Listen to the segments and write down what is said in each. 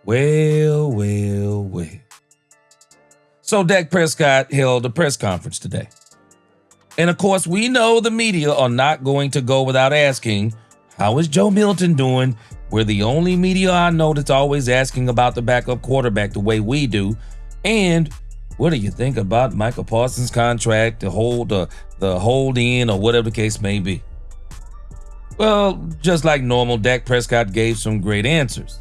Well. So Dak Prescott held a press conference today. And of course, we know the media are not going to go without asking, how is Joe Milton doing? We're the only media I know that's always asking about the backup quarterback the way we do. And what do you think about Micah Parsons' contract, the hold in, or whatever the case may be? Well, just like normal, Dak Prescott gave some great answers.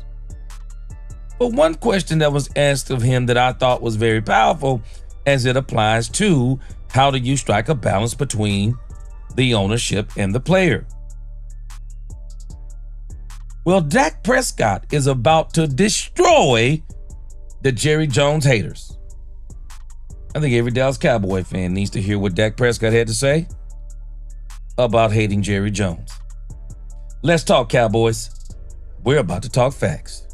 But one question that was asked of him that I thought was very powerful as it applies to how do you strike a balance between the ownership and the player. Well, Dak Prescott is about to destroy the Jerry Jones haters. I think every Dallas Cowboy fan needs to hear what Dak Prescott had to say about hating Jerry Jones. Let's talk, Cowboys. We're about to talk facts.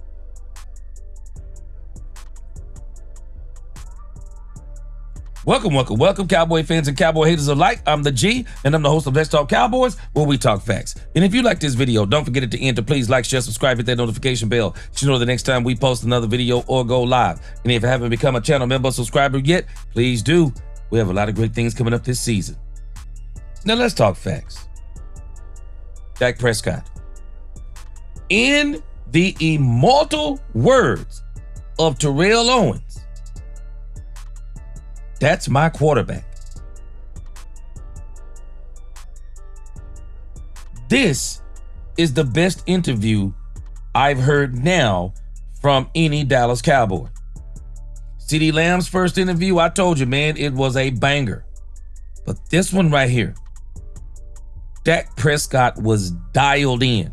Welcome, Cowboy fans and Cowboy haters alike. I'm the G, and I'm the host of Let's Talk Cowboys, where we talk facts. And if you like this video, don't forget at the end to please like, share, subscribe, hit that notification bell so you know the next time we post another video or go live. And if you haven't become a channel member or subscriber yet, please do. We have a lot of great things coming up this season. Now let's talk facts. Dak Prescott. In the immortal words of Terrell Owens, that's my quarterback. This is the best interview I've heard now from any Dallas Cowboy. CeeDee Lamb's first interview, I told you, man, it was a banger. But this one right here, Dak Prescott was dialed in.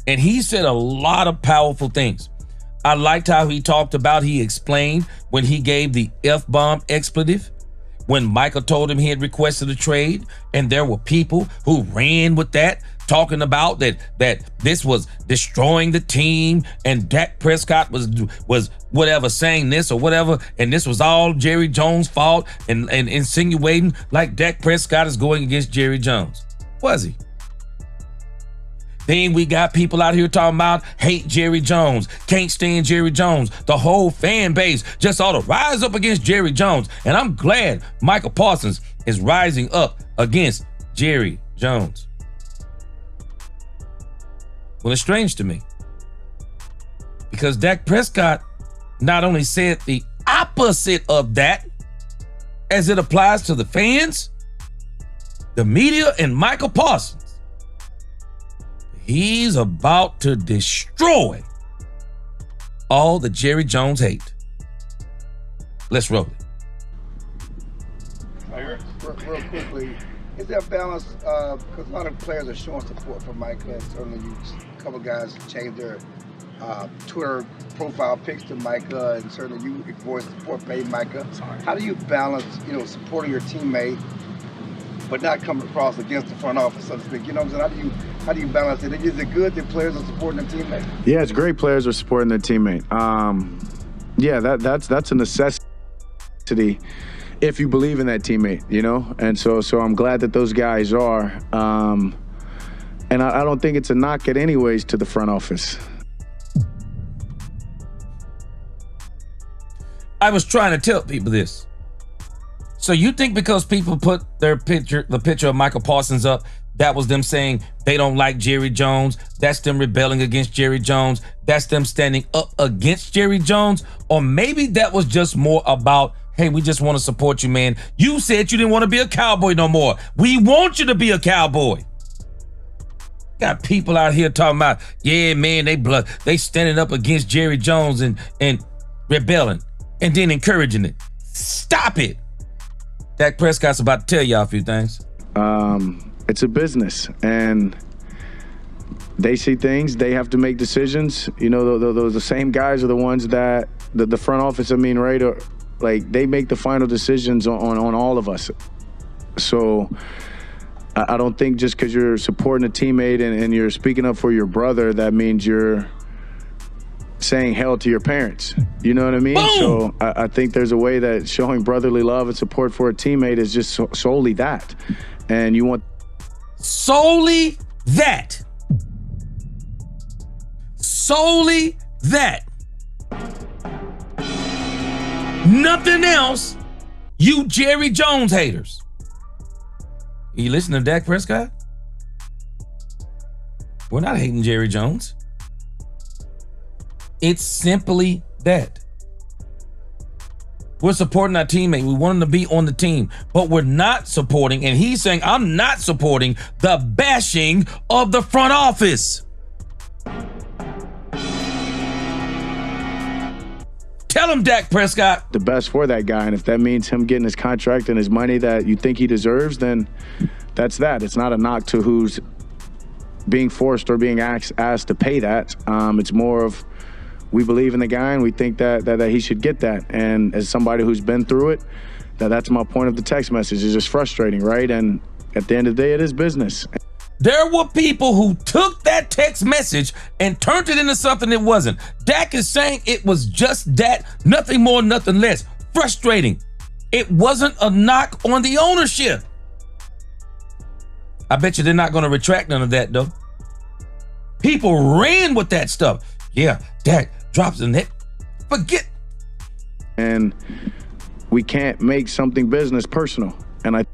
And he said a lot of powerful things. I liked how he explained when he gave the F-bomb expletive, when Micah told him he had requested a trade, and there were people who ran with that, talking about that this was destroying the team, and Dak Prescott was whatever, saying this or whatever, and this was all Jerry Jones' fault, and insinuating like Dak Prescott is going against Jerry Jones. Was he? Then we got people out here talking about hate Jerry Jones, can't stand Jerry Jones. The whole fan base just ought to rise up against Jerry Jones. And I'm glad Micah Parsons is rising up against Jerry Jones. Well, it's strange to me because Dak Prescott not only said the opposite of that as it applies to the fans, the media, and Micah Parsons. He's about to destroy all the Jerry Jones hate. Let's roll it. Real quickly, is there a balance? Because a lot of players are showing support for Micah, and certainly a couple guys changed their Twitter profile pics to Micah, and certainly you voiced support for Micah. How do you balance, supporting your teammate, but not coming across against the front office, so to speak? You know what I'm saying? How do you balance it? Is it good that players are supporting their teammate? Yeah, it's great players are supporting their teammate. Yeah, that's a necessity if you believe in that teammate, And so I'm glad that those guys are. And I don't think it's a knock at anyways to the front office. I was trying to tell people this. So you think because people put the picture of Micah Parsons up, that was them saying they don't like Jerry Jones, that's them rebelling against Jerry Jones, that's them standing up against Jerry Jones? Or maybe that was just more about, hey, we just want to support you, man. You said you didn't want to be a Cowboy no more. We want you to be a Cowboy. Got people out here talking about, yeah, man, they standing up against Jerry Jones and rebelling and then encouraging it. Stop it. Dak Prescott's about to tell y'all a few things. It's a business, and they see things. They have to make decisions. Those the same guys are the ones that the front office. Right? They make the final decisions on all of us. So I don't think just because you're supporting a teammate and you're speaking up for your brother, that means you're saying hell to your parents. You know what I mean? Boom! So I think there's a way that showing brotherly love and support for a teammate is just solely that. And you want solely that. Solely that. Nothing else, you Jerry Jones haters. You listen to Dak Prescott? We're not hating Jerry Jones. It's simply that. We're supporting our teammate. We want him to be on the team, but we're not supporting, and he's saying, I'm not supporting the bashing of the front office. Tell him, Dak Prescott. The best for that guy, and if that means him getting his contract and his money that you think he deserves, then that's that. It's not a knock to who's being forced or being asked to pay that. It's more of, we believe in the guy and we think that he should get that. And as somebody who's been through it, that's my point of the text message. It's just frustrating, right? And at the end of the day, it is business. There were people who took that text message and turned it into something it wasn't. Dak is saying it was just that, nothing more, nothing less. Frustrating. It wasn't a knock on the ownership. I bet you they're not going to retract none of that, though. People ran with that stuff. Yeah, Dak drops the net. Forget. And we can't make something business personal. And I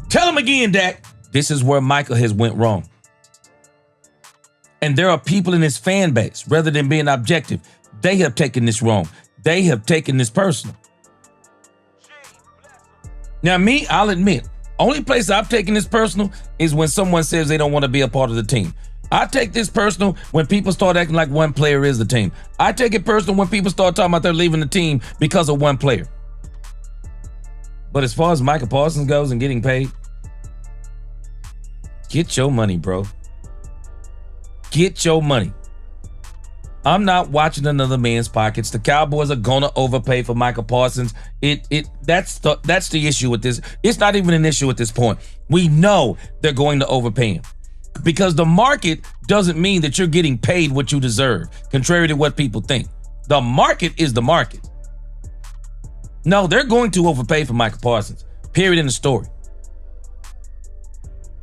tell him again, Dak. This is where Michael has went wrong. And there are people in his fan base, rather than being objective, they have taken this wrong. They have taken this personal. Now, me, I'll admit, only place I've taken this personal is when someone says they don't want to be a part of the team. I take this personal when people start acting like one player is the team. I take it personal when people start talking about they're leaving the team because of one player. But as far as Micah Parsons goes and getting paid, get your money, bro. Get your money. I'm not watching another man's pockets. The Cowboys are gonna overpay for Micah Parsons. That's the issue with this. It's not even an issue at this point. We know they're going to overpay him. Because the market doesn't mean that you're getting paid what you deserve, contrary to what people think. The market is the market. No, they're going to overpay for Micah Parsons. Period in the story.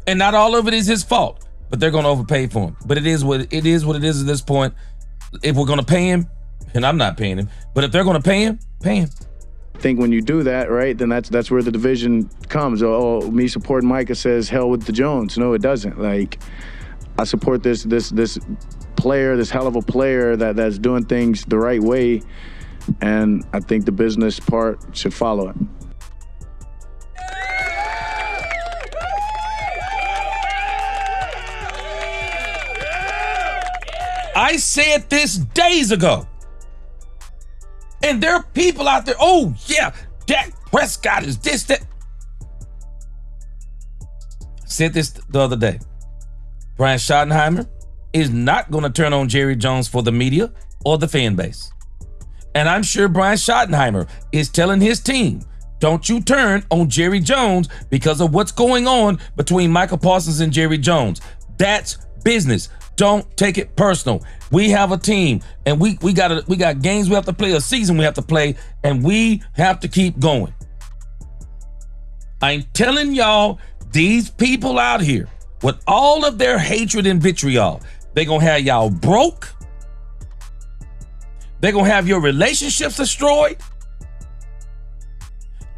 And not all of it is his fault, but they're going to overpay for him. But it is what it is at this point. If we're going to pay him, and I'm not paying him, but if they're going to pay him, pay him. I think when you do that, right, then that's where the division comes. Oh, me supporting Micah says hell with the Jones. No, it doesn't. Like, I support this player, this hell of a player that's doing things the right way, and I think the business part should follow it. I said this days ago. And there are people out there, oh yeah, Dak Prescott is this, that. I said this the other day. Brian Schottenheimer is not going to turn on Jerry Jones for the media or the fan base. And I'm sure Brian Schottenheimer is telling his team, don't you turn on Jerry Jones because of what's going on between Micah Parsons and Jerry Jones. That's business. Don't take it personal. We have a team, and we got games we have to play, a season we have to play, and we have to keep going. I'm telling y'all, these people out here, with all of their hatred and vitriol, they're gonna have y'all broke. They're gonna have your relationships destroyed,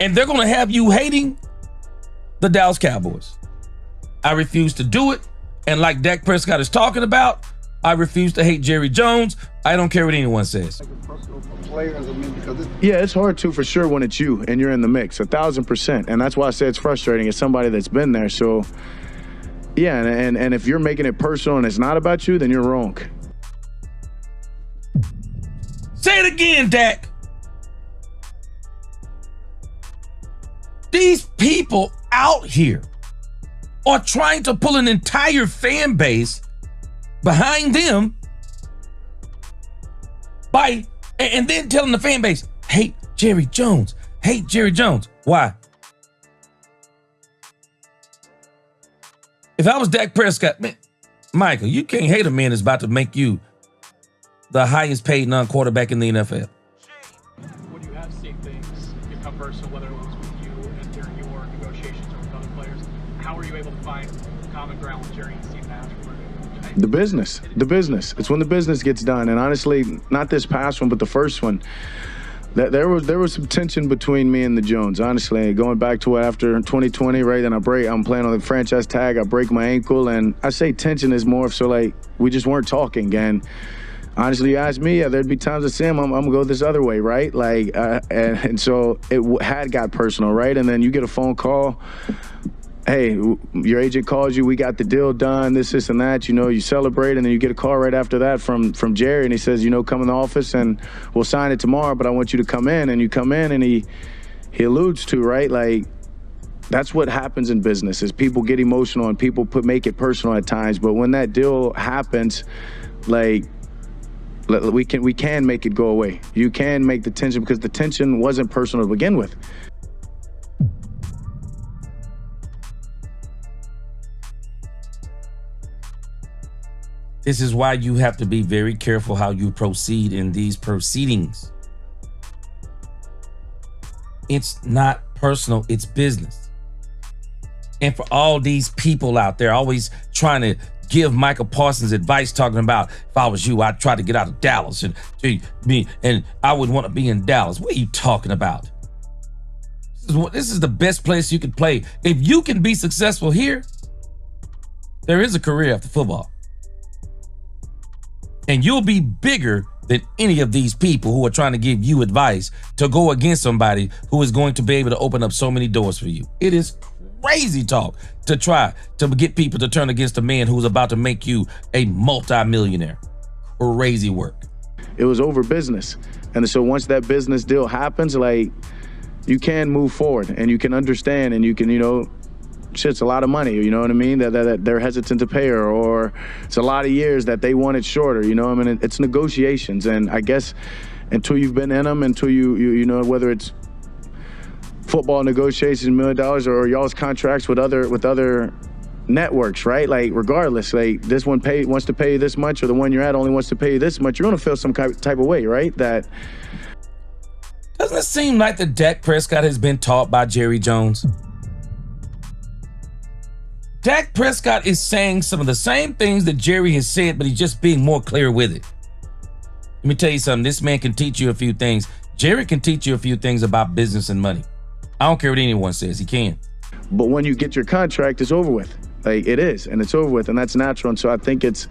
and they're gonna have you hating the Dallas Cowboys. I refuse to do it. And like Dak Prescott is talking about, I refuse to hate Jerry Jones. I don't care what anyone says. Yeah, it's hard to, for sure, when it's you and you're in the mix, 1,000%. And that's why I say it's frustrating as somebody that's been there. So, yeah, and if you're making it personal and it's not about you, then you're wrong. Say it again, Dak. These people out here are trying to pull an entire fan base behind them and then telling the fan base, hate Jerry Jones, hate Jerry Jones. Why? If I was Dak Prescott, man, Michael, you can't hate a man that's about to make you the highest paid non-quarterback in the NFL. When you have seen things become personal, whether it was with you and during your negotiations or with other players, how are you able to find common ground with Jerry and Steve afterward? The business. It's when the business gets done. And honestly, not this past one, but the first one, there was some tension between me and the Jones. Honestly, going back to after 2020, right? And I'm playing on the franchise tag. I break my ankle, and I say tension is more so like we just weren't talking. And honestly, you ask me, there'd be times I say, I'm gonna go this other way, right? Like, and so it had got personal, right? And then you get a phone call. Hey, your agent calls you, we got the deal done, this and that, you celebrate, and then you get a call right after that from Jerry, and he says, come in the office and we'll sign it tomorrow, but I want you to come in. And you come in, and he alludes to, right, like, that's what happens in business, is people get emotional and people make it personal at times. But when that deal happens, like, we can make it go away. You can make the tension, because the tension wasn't personal to begin with. This is why you have to be very careful how you proceed in these proceedings. It's not personal, it's business. And for all these people out there always trying to give Micah Parsons advice, talking about, if I was you, I'd try to get out of Dallas and I would want to be in Dallas. What are you talking about? This is the best place you can play. If you can be successful here, there is a career after football. And you'll be bigger than any of these people who are trying to give you advice to go against somebody who is going to be able to open up so many doors for you. It is crazy talk to try to get people to turn against a man who's about to make you a multi-millionaire. Crazy work. It was over business. And so once that business deal happens, like, you can move forward and you can understand and you can, shit's a lot of money, you know what I mean, that they're hesitant to pay her, or it's a lot of years that they want it shorter, it's negotiations. And I guess until you've been in them, until you know, whether it's football negotiations, $1 million, or y'all's contracts with other networks, right? Like, regardless, like, this one wants to pay you this much, or the one you're at only wants to pay you this much, you're gonna feel some type of way, right? That doesn't it seem like the Dak Prescott has been taught by Jerry Jones? Dak Prescott is saying some of the same things that Jerry has said, but he's just being more clear with it. Let me tell you something. This man can teach you a few things. Jerry can teach you a few things about business and money. I don't care what anyone says. He can. But when you get your contract, it's over with. Like, it is, and it's over with, and that's natural. And so I think it's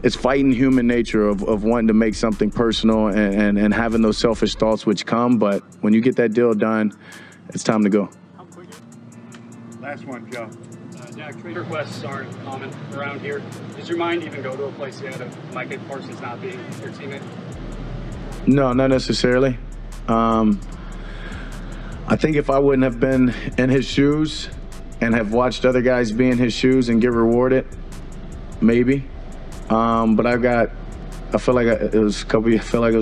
fighting human nature of wanting to make something personal and having those selfish thoughts which come. But when you get that deal done, it's time to go. How quick? Last one, Joe. Dak, trade requests aren't common around here. Does your mind even go to a place yet of Micah Parsons not being your teammate? No, not necessarily. I think if I wouldn't have been in his shoes and have watched other guys be in his shoes and get rewarded, maybe. But I feel like it was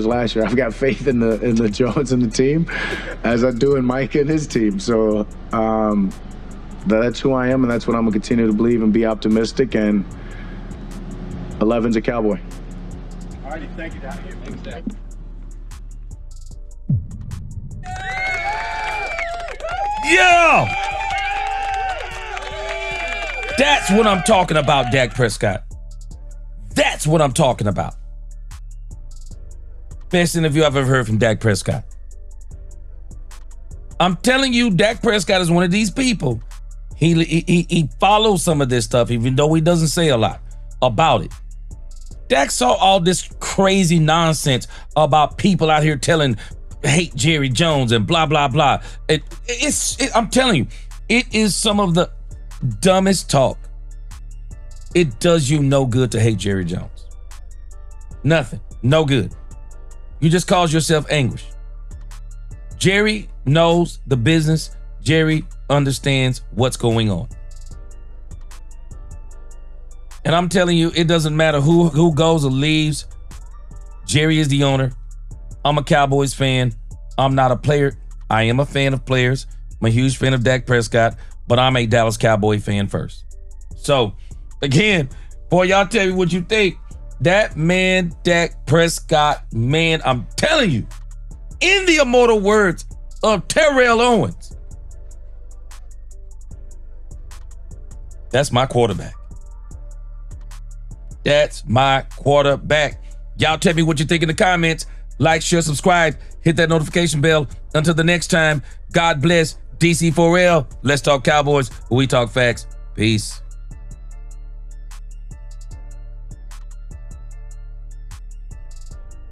last year. I've got faith in the Jones and the team, as I do in Mike and his team. So that's who I am, and that's what I'm gonna continue to believe and be optimistic. And 11's a Cowboy. All righty, thank you, Dak. Thanks, Dak. Yeah! That's what I'm talking about, Dak Prescott. That's what I'm talking about. Best interview I've ever heard from Dak Prescott. I'm telling you, Dak Prescott is one of these people. He follows some of this stuff, even though he doesn't say a lot about it. Dak saw all this crazy nonsense about people out here hate Jerry Jones and blah, blah, blah. I'm telling you, it is some of the dumbest talk. It does you no good to hate Jerry Jones. Nothing. No good. You just cause yourself anguish. Jerry knows the business. Jerry understands what's going on. And I'm telling you, it doesn't matter who goes or leaves. Jerry is the owner. I'm a Cowboys fan. I'm not a player. I am a fan of players. I'm a huge fan of Dak Prescott, but I'm a Dallas Cowboy fan first. So, again, boy, y'all tell me what you think. That man, Dak Prescott, man, I'm telling you, in the immortal words of Terrell Owens, that's my quarterback. That's my quarterback. Y'all tell me what you think in the comments. Like, share, subscribe, hit that notification bell. Until the next time, God bless DC4L. Let's talk Cowboys, where we talk facts. Peace.